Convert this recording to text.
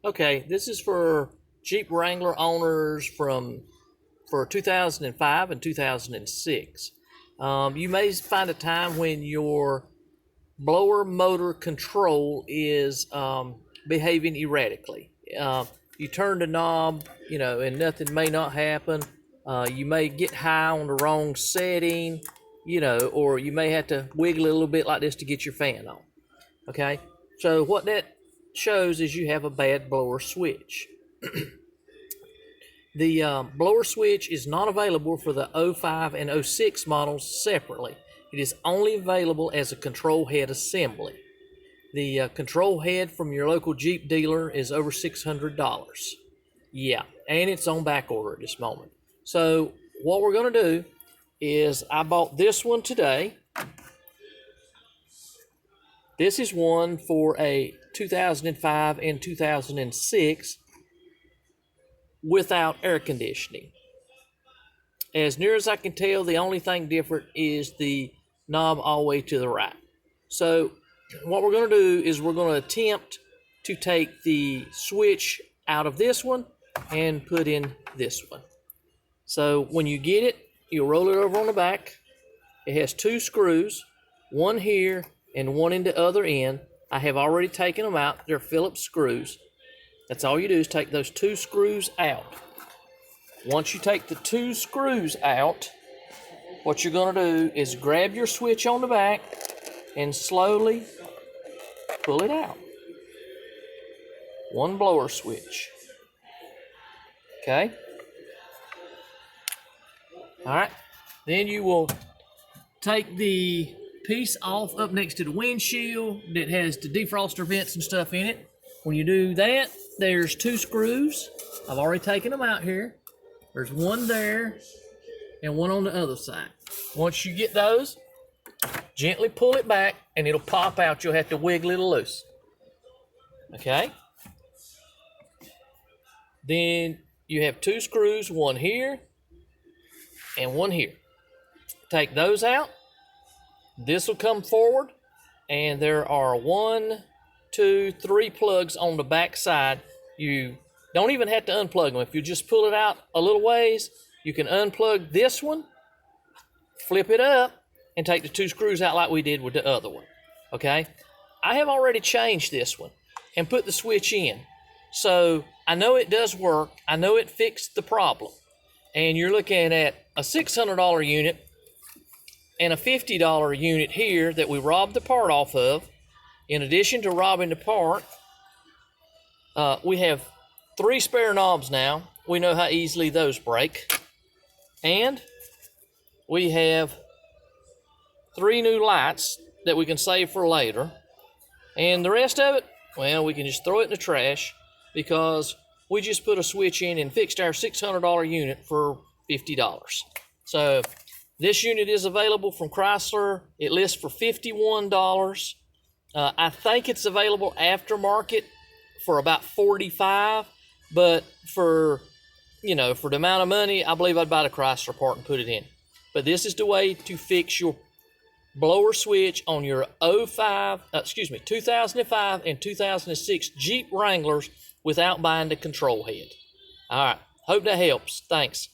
Okay, this is for Jeep Wrangler owners for 2005 and 2006. You may find a time when your blower motor control is behaving erratically. You turn the knob, and nothing may not happen. You may get high on the wrong setting, or you may have to wiggle a little bit like this to get your fan on. Okay, so what that shows is you have a bad blower switch. The blower switch is not available for the 05 and 06 models separately. It is only available as a control head assembly. The control head from your local Jeep dealer is over $600. Yeah, and it's on back order at this moment. So what we're going to do is I bought this one today. This is one for a 2005 and 2006 without air conditioning. As near as I can tell, the only thing different is the knob all the way to the right. So what we're going to do is we're going to attempt to take the switch out of this one and put in this one. So when you get it, you'll roll it over on the back. It has two screws, one here and one in the other end. I have already taken them out. They're Phillips screws. That's all you do is take those two screws out. Once you take the two screws out, what you're going to do is grab your switch on the back and slowly pull it out. One blower switch. Okay? All right. Then you will take the piece off up next to the windshield that has the defroster vents and stuff in it. When you do that, there's two screws. I've already taken them out here. There's one there and one on the other side. Once you get those, gently pull it back and it'll pop out. You'll have to wiggle it loose. Okay? Then you have two screws, one here and one here. Take those out. This will come forward, and there are 1, 2, 3 plugs on the back side. You don't even have to unplug them. If you just pull it out a little ways, you can unplug this one, flip it up, and take the two screws out like we did with the other one. Okay? I have already changed this one and put the switch in. So I know it does work. I know it fixed the problem. And you're looking at a $600 unit and a $50 unit here that we robbed the part off of. In addition to robbing the part, we have 3 spare knobs now. We know how easily those break. And we have 3 new lights that we can save for later. And the rest of it, well, we can just throw it in the trash because we just put a switch in and fixed our $600 unit for $50. So this unit is available from Chrysler. It lists for $51. I think it's available aftermarket for about $45, but for the amount of money, I believe I'd buy the Chrysler part and put it in. But this is the way to fix your blower switch on your 2005 and 2006 Jeep Wranglers without buying the control head. All right, hope that helps. Thanks.